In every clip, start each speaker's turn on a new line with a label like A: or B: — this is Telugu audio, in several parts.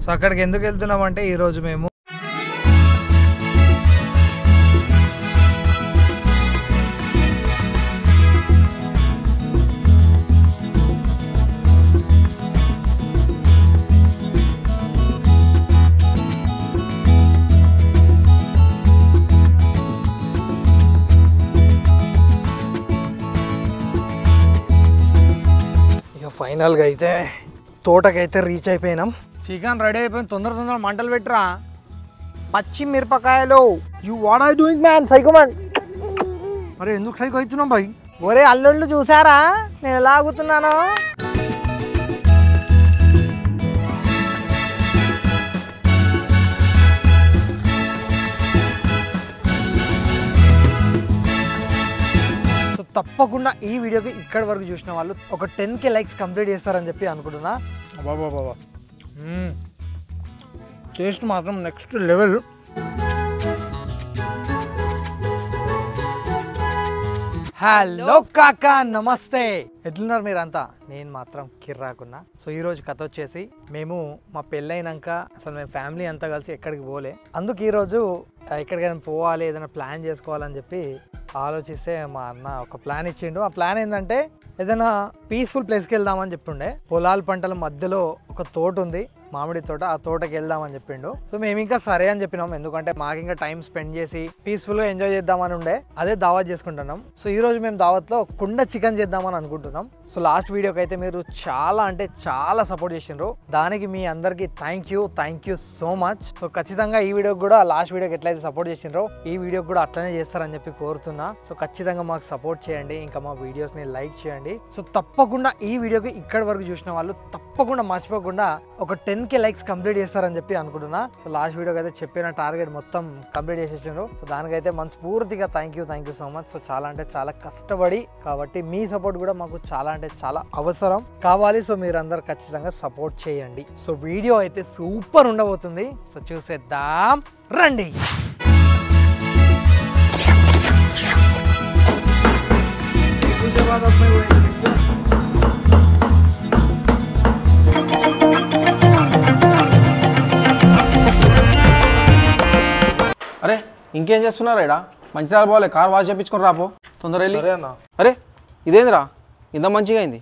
A: సో అక్కడికి ఎందుకు వెళ్తున్నామంటే ఈరోజు మేము ఫైనల్గా అయితే తోటకైతే రీచ్ అయిపోయినాం. చికెన్ రెడీ అయిపోయింది. తొందర మంటలు పెట్టరా. పచ్చి మిరపకాయలు. You what are doing man? Psycho man. అరే ఎందుకు సైకో అవుతున్నాం బాయ్? ఒరే అల్లుళ్ళు చూసారా నేను ఎలా ఆగుతున్నాను? తప్పకుండా ఈ వీడియోకి ఇక్కడి వరకు చూసిన వాళ్ళు ఒక 10K లైక్స్ కంప్లీట్ చేస్తారని చెప్పి అనుకుంటున్నా. బాబా టేస్ట్ మాత్రం నెక్స్ట్ లెవెల్. హలో కాకా, నమస్తే. ఎట్లున్నారు మీరంతా? నేను మాత్రం కిర్రాకున్నా. సో ఈరోజు కథ వచ్చేసి మేము మా పెళ్ళైనాక అసలు మేము ఫ్యామిలీ అంతా కలిసి ఎక్కడికి పోలే. అందుకు ఈరోజు ఎక్కడికైనా పోవాలి, ఏదైనా ప్లాన్ చేసుకోవాలని చెప్పి ఆలోచిస్తే మా అన్న ఒక ప్లాన్ ఇచ్చిండు. ఆ ప్లాన్ ఏంటంటే ఏదైనా పీస్ఫుల్ ప్లేస్కి వెళ్దామని చెప్పిండే. పొలాల పంటల మధ్యలో ఒక తోట ఉంది, మామిడి తోట. ఆ తోటకి వెళ్దామని చెప్పిండు. సో మేము ఇంకా సరే అని చెప్పినాం, ఎందుకంటే మాకు ఇంకా టైం స్పెండ్ చేసి పీస్ఫుల్గా ఎంజాయ్ చేద్దామని ఉండే. అదే దావత్ చేసుకుంటున్నాం. సో ఈ రోజు మేము దావత్లో కుండ చికెన్ చేద్దామని అనుకుంటున్నాం. సో లాస్ట్ వీడియోకి అయితే మీరు చాలా అంటే చాలా సపోర్ట్ చేసిండ్రు. దానికి మీ అందరికీ thank you so much. So ఖచ్చితంగా ఈ వీడియోకి కూడా లాస్ట్ వీడియోకి ఎట్లయితే సపోర్ట్ చేసిండ్రో ఈ వీడియోకి కూడా అట్లనే చేస్తారని చెప్పి కోరుతున్నా. సో ఖచ్చితంగా మాకు సపోర్ట్ చేయండి, ఇంకా మా వీడియోస్ని లైక్ చేయండి. సో తప్పకుండా ఈ వీడియోకి ఇక్కడి వరకు చూసిన వాళ్ళు తప్పకుండా మర్చిపోకుండా ఒక 10K లైక్స్ కంప్లీట్ చేస్తారని చెప్పి అనుకుంటున్నా. సో లాస్ట్ వీడియోకి అయితే చెప్పిన టార్గెట్ మొత్తం కంప్లీట్ చేసేసిండ్రు. సో దానికైతే మనస్ఫూర్తిగా thank you so much. So చాలా అంటే చాలా కష్టపడి, కాబట్టి మీ సపోర్ట్ కూడా మాకు చాలా అంటే చాలా అవసరం కావాలి. సో మీరందరూ ఖచ్చితంగా సపోర్ట్ చేయండి. సో వీడియో అయితే సూపర్ ఉండబోతుంది. సో చూసేద్దాం రండి.
B: అరే ఇంకేం చేస్తున్నారు ఇక్కడ? మంచిర్యాల పోలే, కార్ వాష్ చేయించుకొని రాపో తొందర వెళ్ళి. అరే ఇదేందిరా ఇంత మంచిగా అయింది?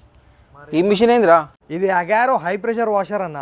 B: ఈ మిషన్ ఏందిరా?
A: ఇది అగారో హై ప్రెషర్ వాషర్ అన్న.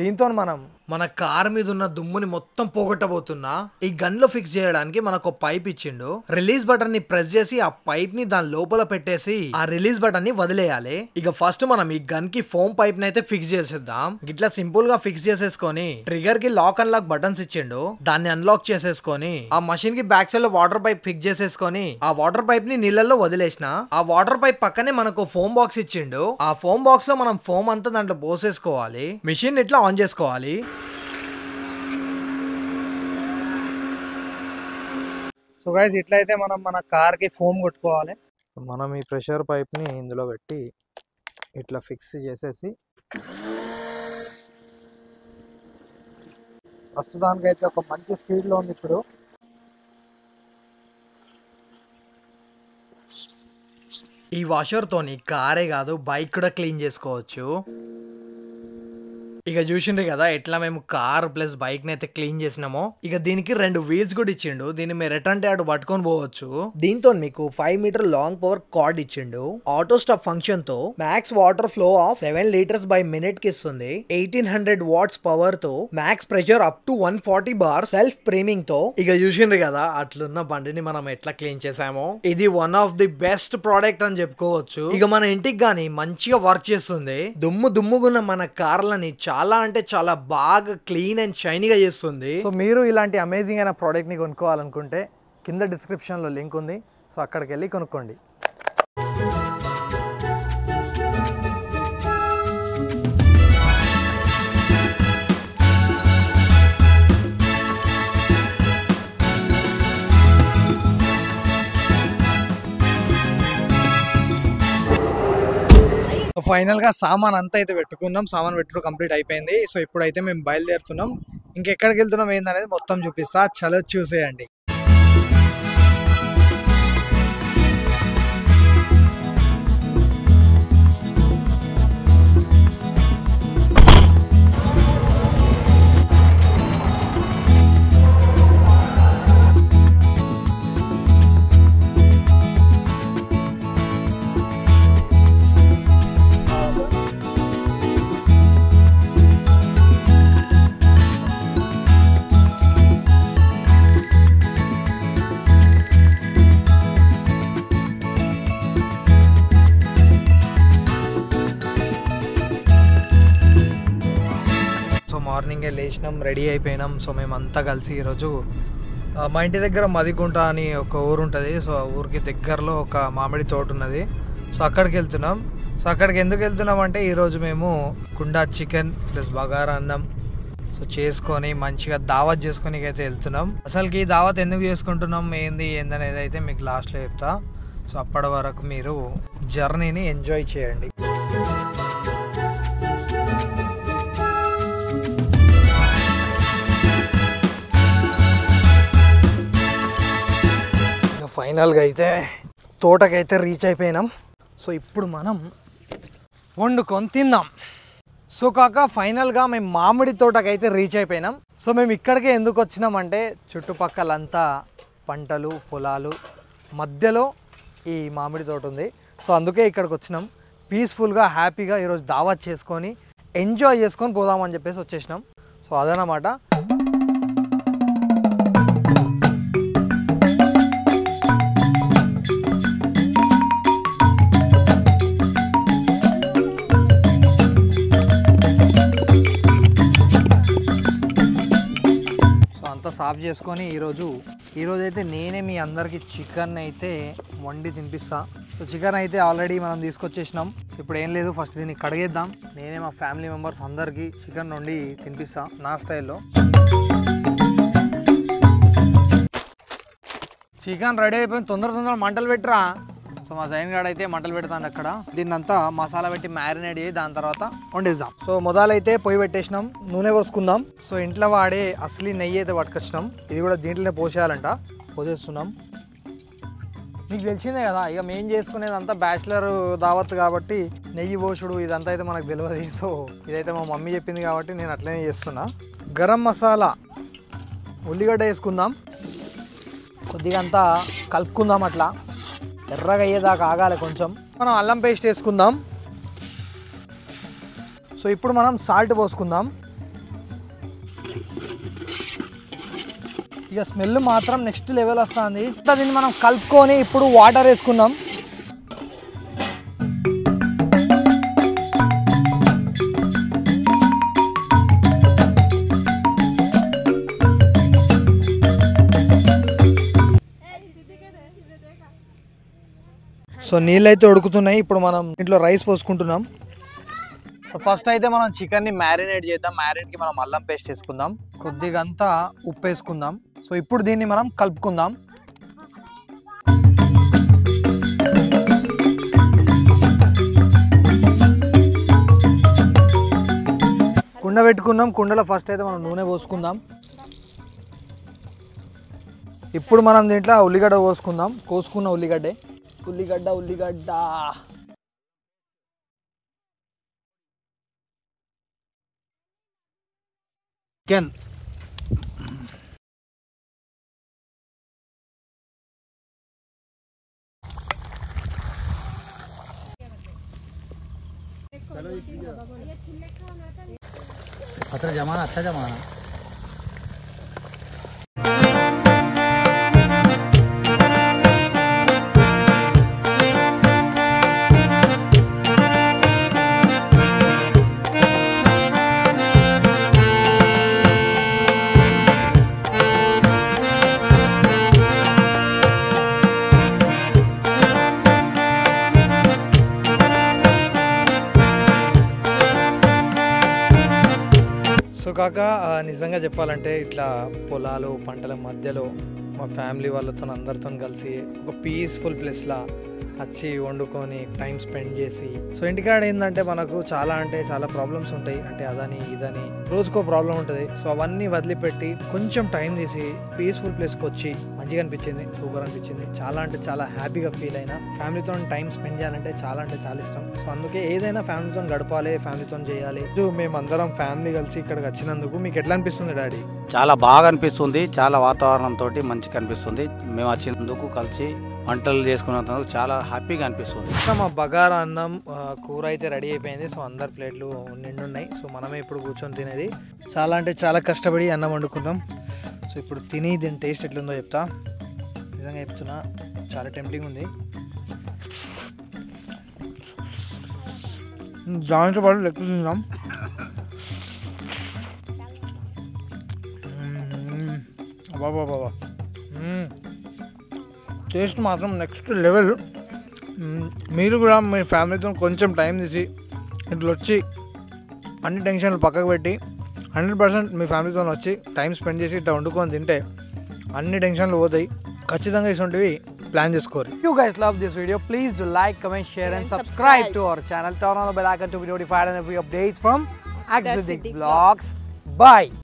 A: దీంతో మనం మన కార్ మీద ఉన్న దుమ్ముని మొత్తం పోగొట్టబోతున్నా. ఈ గన్ లో ఫిక్స్ చేయడానికి మనకు పైప్ ఇచ్చిండు. రిలీజ్ బటన్ ని ప్రెస్ చేసి ఆ పైప్ ని దాని లోపల పెట్టేసి ఆ రిలీజ్ బటన్ ని వదిలేయాలి. ఇక ఫస్ట్ మనం ఈ గన్ కి ఫోమ్ పైప్ ని అయితే ఫిక్స్ చేసేద్దాం. ఇట్లా సింపుల్ గా ఫిక్స్ చేసేసుకొని ట్రిగర్ కి లాక్ అన్లాక్ బటన్స్ ఇచ్చిండు. దాన్ని అన్లాక్ చేసేసుకొని ఆ మషిన్ కి బ్యాక్ సైడ్ లో వాటర్ పైప్ ఫిక్స్ చేసేసుకొని ఆ వాటర్ పైప్ ని నీళ్ళల్లో వదిలేసిన. ఆ వాటర్ పైప్ పక్కనే మనకు ఫోమ్ బాక్స్ ఇచ్చిండు. ఆ ఫోమ్ బాక్స్ లో మనం ఫోమ్ అంతా దాంట్లో పోసేసుకోవాలి. మిషన్ ఇట్లా ఆన్ చేసుకోవాలి. సో గైస్ ఇట్లయితే మనం మన కార్ కి ఫోమ్ కొట్టుకోవాలి. మనం ఈ ప్రెషర్ పైప్ ని ఇందులో పెట్టి ఇట్లా ఫిక్స్ చేసేసి ప్రస్తుతానికి అయితే ఒక మంచి స్పీడ్ లో ఉంది. ఇప్పుడు ఈ వాషర్ తోని కారే కాదు బైక్ కూడా క్లీన్ చేసుకోవచ్చు. ఇక చూసిండ్రు కదా ఎట్లా మేము కార్ ప్లస్ బైక్ ని అయితే క్లీన్ చేసినామో. ఇక దీనికి 2 వీల్స్ కూడా ఇచ్చిండు. దీన్ని మీరు ఎటంటే అటు పట్టుకొని పోవచ్చు. దీంతో మీకు 5 మీటర్ లాంగ్ పవర్ కార్డ్ ఇచ్చిండు. ఆటో స్టాప్ ఫంక్షన్ తో max water flow of 7 litres by minute కి ఇస్తుంది. 1800 వాట్స్ పవర్ తో max pressure up to 140 bar self priming తో. ఇక చూసిండ్రు కదా అట్లున్న బండిని మనం ఎట్లా క్లీన్ చేసామో. ఇది one of the best product అని చెప్పుకోవచ్చు. ఇక మన ఇంటికి గానీ మంచిగా వర్క్ చేస్తుంది. దుమ్ముగున్న మన కార్లని చాలా అంటే చాలా బాగా క్లీన్ అండ్ షైనీగా చేస్తుంది. సో మీరు ఇలాంటి అమేజింగ్ అయిన ప్రోడక్ట్ ని కొనుక్కోవాలనుకుంటే కింద డిస్క్రిప్షన్ లో లింక్ ఉంది. సో అక్కడికి వెళ్ళి కొనుక్కోండి. ఫైనల్ గా సామాన్ అంతా అయితే పెట్టుకున్నాం. సామాన్ పెట్టుడు కంప్లీట్ అయిపోయింది. సో ఇప్పుడైతే మేము బయలుదేరుతున్నాం. ఇంకెక్కడికి వెళ్తున్నాం ఏందనేది మొత్తం చూపిస్తా. చలో చూసేయండి. సో మార్నింగే లేచినాం, రెడీ అయిపోయినాం. సో మేమంతా కలిసి ఈరోజు మా ఇంటి దగ్గర మదికుంట అని ఒక ఊరు ఉంటుంది. సో ఆ ఊరికి దగ్గరలో ఒక మామిడి తోట ఉన్నది. సో అక్కడికి వెళ్తున్నాం. సో అక్కడికి ఎందుకు వెళ్తున్నాం అంటే ఈరోజు మేము కుండా చికెన్ ప్లస్ బగారా అన్నం సో చేసుకొని మంచిగా దావత్ చేసుకొని అయితే వెళ్తున్నాం. అసలుకి ఈ దావత్ ఎందుకు చేసుకుంటున్నాం, ఏందనేది అయితే మీకు లాస్ట్లో చెప్తా. సో అప్పటి వరకు మీరు జర్నీని ఎంజాయ్ చేయండి. ఫైనల్గా అయితే తోటకైతే రీచ్ అయిపోయినాం. సో ఇప్పుడు మనం వండుకొని తిందాం. సో కాక ఫైనల్గా మేము మామిడి తోటకైతే రీచ్ అయిపోయినాం. సో మేము ఇక్కడికే ఎందుకు వచ్చినామంటే చుట్టుపక్కలంతా పంటలు పొలాలు మధ్యలో ఈ మామిడి తోట ఉంది. సో అందుకే ఇక్కడికి వచ్చినాం. పీస్ఫుల్గా హ్యాపీగా ఈరోజు దావత్ చేసుకొని ఎంజాయ్ చేసుకొని పోదామని చెప్పేసి వచ్చేసినాం. సో అదనమాట. సాఫ్ చేసుకొని ఈరోజు అయితే నేనే మీ అందరికీ చికెన్ అయితే వండి తినిపిస్తా. సో చికెన్ అయితే ఆల్రెడీ మనం తీసుకొచ్చేసినాం. ఇప్పుడు ఏం లేదు, ఫస్ట్ దీన్ని కడిగేద్దాం. నేనే మా ఫ్యామిలీ మెంబర్స్ అందరికీ చికెన్ వండి తినిపిస్తా నా స్టైల్లో. చికెన్ రెడీ అయిపోయింది. తొందర మంటలు పెట్టరా. సో మా జైన్ గాడు అయితే మంటలు పెడతాను అక్కడ. దీన్నంతా మసాలా పెట్టి మ్యారినేట్ చేసి దాని తర్వాత వండేద్దాం. సో మొదలైతే పొయ్యి పెట్టేసినాం, నూనె పోసుకుందాం. సో ఇంట్లో వాడే అసలు నెయ్యి అయితే పట్టుకొచ్చినాం. ఇది కూడా దీంట్లోనే పోసేయాలంట. పోసేస్తున్నాం. మీకు తెలిసిందే కదా, ఇక మేము చేసుకునేది అంతా బ్యాచిలర్ దావత్ కాబట్టి నెయ్యి పోసుడు ఇదంతా అయితే మనకు తెలియదు. సో ఇదైతే మా మమ్మీ చెప్పింది కాబట్టి నేను అట్లనే చేస్తున్నా. గరం మసాలా, ఉల్లిగడ్డ వేసుకుందాం. కొద్దిగా అంతా కలుపుకుందాం. అట్లా ఎర్రగా అయ్యేదాకా ఆగాలి కొంచెం. మనం అల్లం పేస్ట్ వేసుకుందాం. సో ఇప్పుడు మనం సాల్ట్ పోసుకుందాం. ఇక స్మెల్ మాత్రం నెక్స్ట్ లెవెల్ వస్తుంది. దీన్ని మనం కలుపుకొని ఇప్పుడు వాటర్ వేసుకుందాం. సో నీళ్ళు అయితే ఉడుకుతున్నాయి. ఇప్పుడు మనం ఇంట్లో రైస్ పోసుకుంటున్నాం. సో ఫస్ట్ అయితే మనం చికెన్ని మ్యారినేట్ చేద్దాం. మ్యారినేట్కి మనం అల్లం పేస్ట్ వేసుకుందాం. కొద్దిగా అంతా ఉప్పు వేసుకుందాం. సో ఇప్పుడు దీన్ని మనం కలుపుకుందాం. కుండ పెట్టుకున్నాం. కుండలో ఫస్ట్ అయితే మనం నూనె పోసుకుందాం. ఇప్పుడు మనం దీంట్లో ఉల్లిగడ్డ పోసుకుందాం. కోసుకున్న ఉల్లిగడ్డ చికెన్ అతను జమానా అచ్చా జమానా. సో కాక నిజంగా చెప్పాలంటే ఇట్లా పొలాలు పంటల మధ్యలో మా ఫ్యామిలీ వాళ్ళతో అందరితో కలిసి ఒక పీస్ఫుల్ ప్లేస్లా వచ్చి వండుకొని టైం స్పెండ్ చేసి. సో ఇంటికాడ ఏంటంటే మనకు చాలా ప్రాబ్లమ్స్ ఉంటాయి. అంటే అదని ఇదని రోజుకో ప్రాబ్లం ఉంటుంది. సో అవన్నీ వదిలిపెట్టి కొంచెం టైం తీసి పీస్ఫుల్ ప్లేస్కి వచ్చి మంచిగా అనిపించింది. సూపర్ అనిపించింది. చాలా హ్యాపీగా ఫీల్ అయినా. ఫ్యామిలీతో టైం స్పెండ్ చేయాలంటే చాలా ఇష్టం. సో అందుకే ఏదైనా ఫ్యామిలీతో గడపాలి, ఫ్యామిలీతో చేయాలి. మేమందరం ఫ్యామిలీ కలిసి ఇక్కడికి వచ్చినందుకు మీకు ఎట్లా అనిపిస్తుంది డాడీ?
C: చాలా బాగా అనిపిస్తుంది. చాలా వాతావరణంతో మంచిగా అనిపిస్తుంది. మేము వచ్చినందుకు కలిసి వంటలు చేసుకున్నందుకు చాలా హ్యాపీగా అనిపిస్తుంది.
A: మా బగారా అన్నం కూర అయితే రెడీ అయిపోయింది. సో అందరు ప్లేట్లు నిండున్నాయి. సో మనమే ఇప్పుడు కూర్చొని తినేది. చాలా కష్టపడి అన్నం వండుకున్నాం. సో ఇప్పుడు తిని దీని టేస్ట్ ఎట్లుందో చెప్తా. నిజంగా చెప్తున్నా, చాలా టెంప్టింగ్ ఉంది. దాంతో పాటు లెక్క తిందాం. బాబా టేస్ట్ మాత్రం నెక్స్ట్ లెవెల్. మీరు కూడా మీ ఫ్యామిలీతో కొంచెం టైం తీసి ఇట్లా వచ్చి అన్ని టెన్షన్లు పక్కకు పెట్టి 100% మీ ఫ్యామిలీతో వచ్చి టైం స్పెండ్ చేసి ఇట్లా వండుకొని తింటే అన్ని టెన్షన్లు పోతాయి. ఖచ్చితంగా ఇటువంటివి ప్లాన్ చేసుకోరు. You guys love this video. Please do like, comment, share and subscribe to our channel. Turn on the bell icon to be notified on every updates from Axadic Vlogs. Bye.